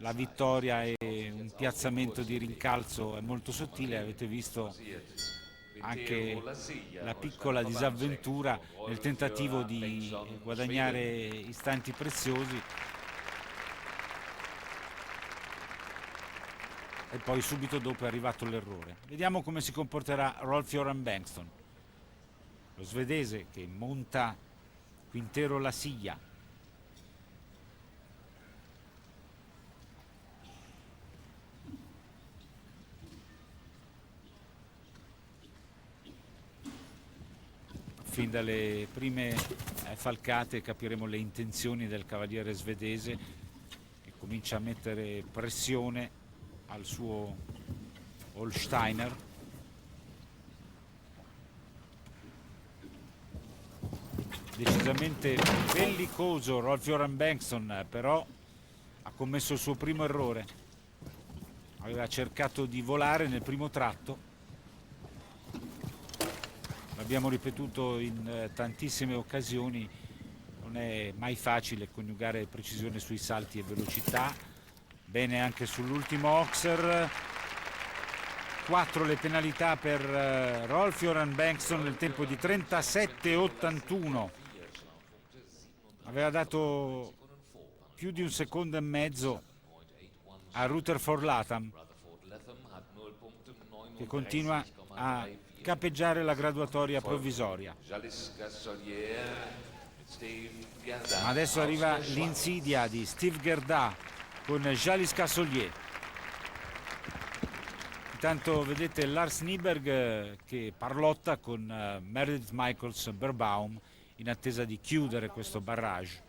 la vittoria e un piazzamento di rincalzo è molto sottile. Avete visto anche la piccola disavventura nel tentativo di guadagnare istanti preziosi e poi subito dopo è arrivato l'errore. Vediamo come si comporterà Rolf-Göran Bengtsson, lo svedese che monta Quintero La Silla. Fin dalle prime falcate capiremo le intenzioni del cavaliere svedese, che comincia a mettere pressione al suo Holsteiner. Decisamente bellicoso Rolf-Göran Bengtsson, però ha commesso il suo primo errore. Aveva cercato di volare nel primo tratto. L'abbiamo ripetuto in tantissime occasioni, non è mai facile coniugare precisione sui salti e velocità. Bene anche sull'ultimo Oxer. 4 le penalità per Rolf-Göran Bengtsson nel tempo di 37,81. Aveva dato più di un secondo e mezzo a Rutherford Latham, che continua a capeggiare la graduatoria provvisoria. Ma adesso arriva l'insidia di Steve Gerda con Jalis Cassolier. Intanto vedete Lars Nyberg che parlotta con Meredith Michaels Berbaum in attesa di chiudere questo barrage.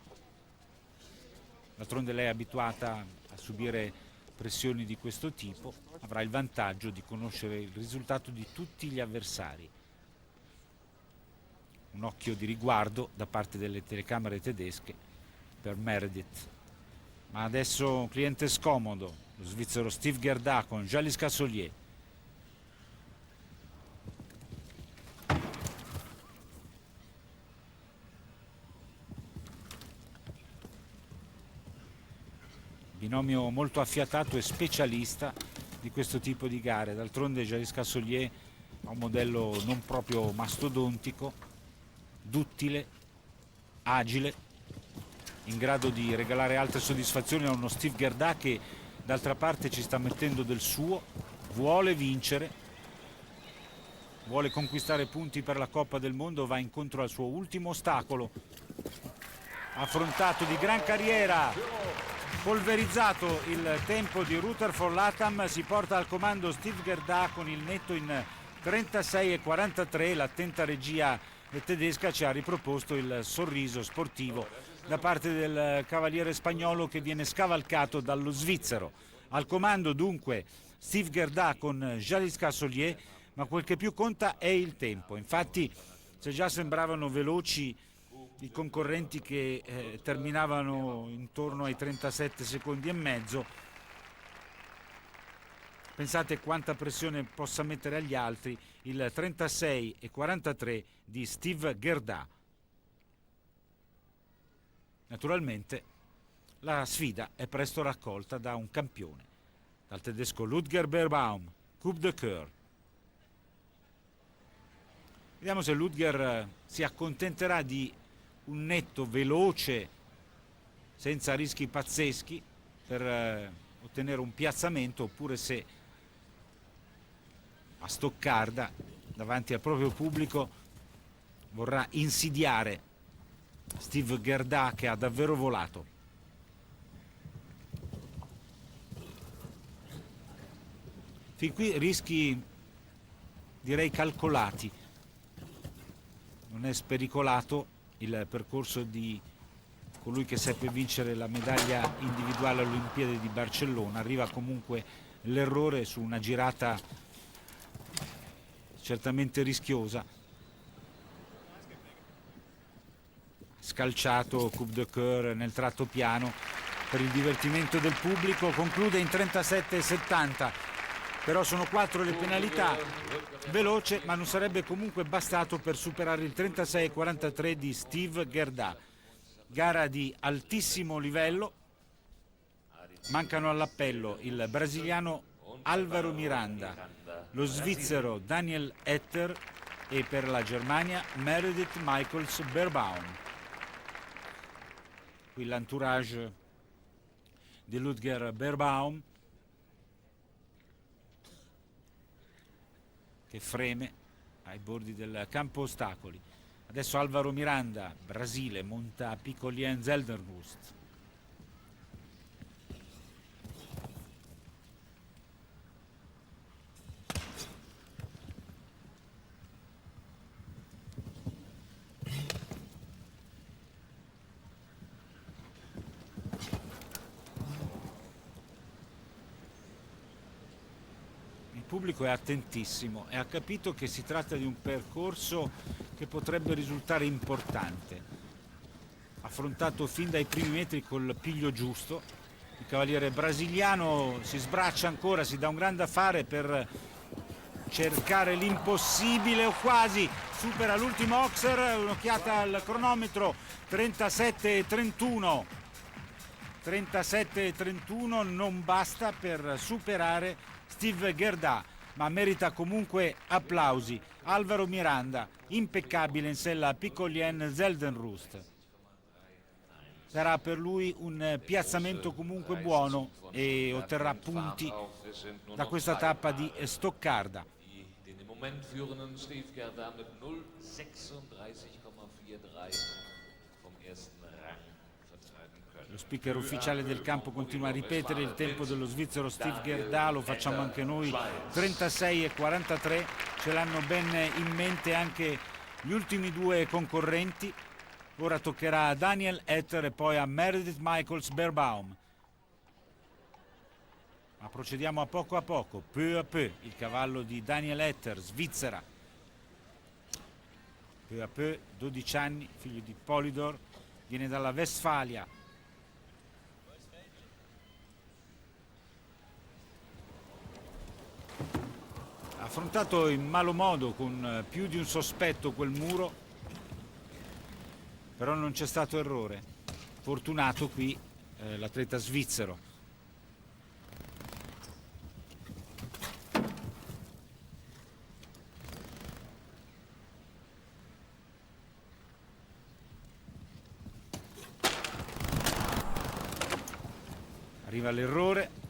D'altronde lei è abituata a subire pressioni di questo tipo, avrà il vantaggio di conoscere il risultato di tutti gli avversari. Un occhio di riguardo da parte delle telecamere tedesche per Meredith. Ma adesso un cliente scomodo, lo svizzero Steve Gerda con Jalis Cassolier. Binomio molto affiatato e specialista di questo tipo di gare. D'altronde Jalis Cassolier ha un modello non proprio mastodontico, duttile, agile, in grado di regalare altre soddisfazioni a uno Steve Gerda che d'altra parte ci sta mettendo del suo, vuole vincere, vuole conquistare punti per la Coppa del Mondo, va incontro al suo ultimo ostacolo, affrontato di gran carriera. Polverizzato il tempo di Rutherford Latham, si porta al comando Steve Gerda con il netto in 36,43. L'attenta regia tedesca ci ha riproposto il sorriso sportivo da parte del cavaliere spagnolo che viene scavalcato dallo svizzero. Al comando dunque Steve Gerda con Jalis Cassolier, ma quel che più conta è il tempo. Infatti, se già sembravano veloci i concorrenti che terminavano intorno ai 37 secondi e mezzo, pensate quanta pressione possa mettere agli altri il 36,43 di Steve Gerda. Naturalmente la sfida è presto raccolta da un campione, dal tedesco Ludger Berbaum, Coupe de Coeur. Vediamo se Ludger si accontenterà di un netto veloce senza rischi pazzeschi per ottenere un piazzamento, oppure se a Stoccarda davanti al proprio pubblico vorrà insidiare Steve Gerda, che ha davvero volato. Fin qui rischi direi calcolati, non è spericolato il percorso di colui che seppe vincere la medaglia individuale alle Olimpiadi di Barcellona. Arriva comunque l'errore su una girata certamente rischiosa. Scalciato Coupe de Coeur nel tratto piano per il divertimento del pubblico, conclude in 37,70. Però sono 4 le penalità, veloce, ma non sarebbe comunque bastato per superare il 36,43 di Steve Gerda. Gara di altissimo livello, Mancano all'appello il brasiliano Álvaro Miranda, lo svizzero Daniel Etter e per la Germania Meredith Michels-Beerbaum. Qui l'entourage di Ludger Beerbaum che freme ai bordi del campo ostacoli. Adesso Álvaro Miranda, Brasile, monta Picolien Zeldenrust. Il pubblico è attentissimo e ha capito che si tratta di un percorso che potrebbe risultare importante. Affrontato fin dai primi metri col piglio giusto, il cavaliere brasiliano si sbraccia ancora, si dà un gran da fare per cercare l'impossibile o quasi, supera l'ultimo Oxer, un'occhiata al cronometro, 37:31. 37:31 non basta per superare Steve Gerda, ma merita comunque applausi. Álvaro Miranda, impeccabile in sella a Picolien Zeldenrust. Sarà per lui un piazzamento comunque buono e otterrà punti da questa tappa di Stoccarda. Den im Moment führenden Steve Gerda mit 0,36,43 vom ersten Rang vertreiben können. Lo speaker ufficiale del campo continua a ripetere il tempo dello svizzero Steve Gerda, lo facciamo anche noi, 36,43, ce l'hanno ben in mente anche gli ultimi due concorrenti. Ora toccherà a Daniel Etter e poi a Meredith Michels-Beerbaum. Ma procediamo a poco, peu à peu, il cavallo di Daniel Etter, Svizzera. Peu à peu, 12 anni, figlio di Polydor, viene dalla Westfalia. Ha affrontato in malo modo, con più di un sospetto, quel muro, però non c'è stato errore. Fortunato qui l'atleta svizzero. Arriva l'errore.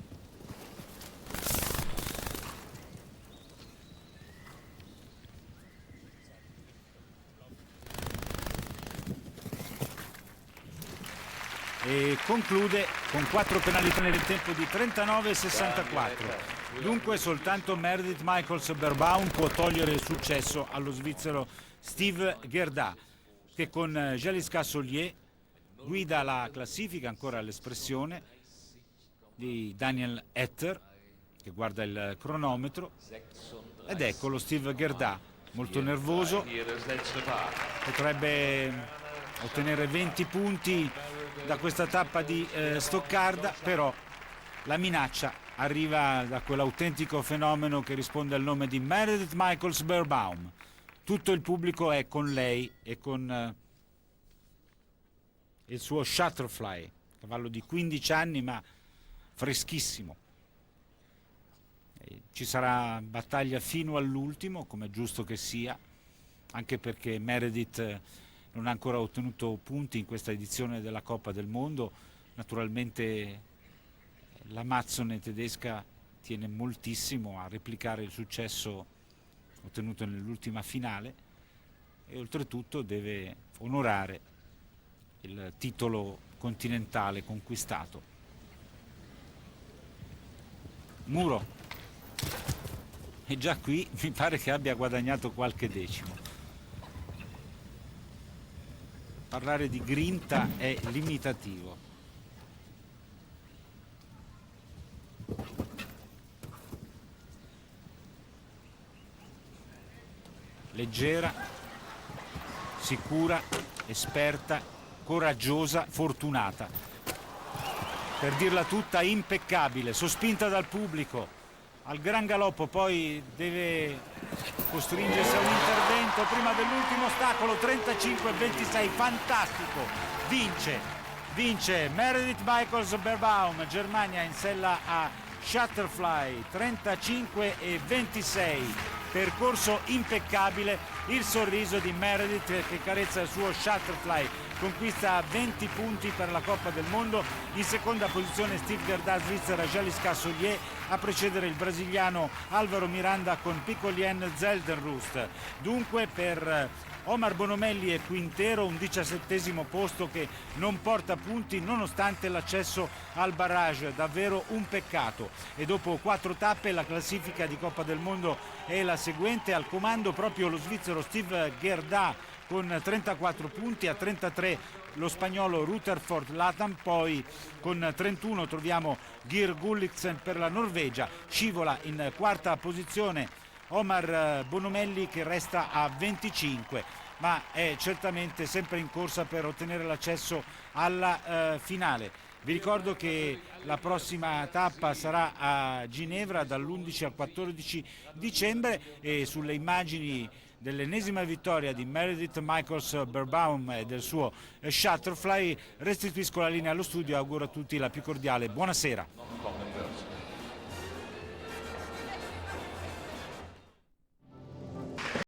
E conclude con 4 penalità nel tempo di 39,64. Dunque soltanto Meredith Michels-Beerbaum può togliere il successo allo svizzero Steve Gerda, che con Jeliska Sollier guida la classifica, ancora all'espressione di Daniel Etter, che guarda il cronometro, ed ecco lo Steve Gerda, molto nervoso, potrebbe ottenere 20 punti da questa tappa di Stoccarda, però la minaccia arriva da quell'autentico fenomeno che risponde al nome di Meredith Michels-Beerbaum. Tutto il pubblico è con lei e con il suo Shutterfly, cavallo di 15 anni ma freschissimo. Ci sarà battaglia fino all'ultimo, come è giusto che sia, anche perché Meredith non ha ancora ottenuto punti in questa edizione della Coppa del Mondo. Naturalmente l'Amazzone tedesca tiene moltissimo a replicare il successo ottenuto nell'ultima finale e oltretutto deve onorare il titolo continentale conquistato. Muro, e già qui mi pare che abbia guadagnato qualche decimo. Parlare di grinta è limitativo. Leggera, sicura, esperta, coraggiosa, fortunata. Per dirla tutta, impeccabile, sospinta dal pubblico. Al gran galoppo poi deve costringersi a un intervento prima dell'ultimo ostacolo, 35-26, fantastico, vince vince Meredith Michaels-Beerbaum, Germania in sella a Shutterfly 35 e 26. Percorso impeccabile, il sorriso di Meredith che carezza il suo Shutterfly, conquista 20 punti per la Coppa del Mondo. In seconda posizione Steve Gerda, Svizzera, Jaliska Solier a precedere il brasiliano Alvaro Miranda con Piccolien Zeldenrust. Dunque per Omar Bonomelli è quintero, un 17° posto che non porta punti nonostante l'accesso al barrage, davvero un peccato. E dopo 4 tappe la classifica di Coppa del Mondo è la seguente: al comando proprio lo svizzero Steve Gerda con 34 punti, a 33 lo spagnolo Rutherford Latham, poi con 31 troviamo Geir Gulliksen per la Norvegia, scivola in quarta posizione Omar Bonomelli che resta a 25, ma è certamente sempre in corsa per ottenere l'accesso alla finale. Vi ricordo che la prossima tappa sarà a Ginevra dall'11 al 14 dicembre e sulle immagini dell'ennesima vittoria di Meredith Michaels-Beerbaum e del suo Shutterfly restituisco la linea allo studio e auguro a tutti la più cordiale buonasera.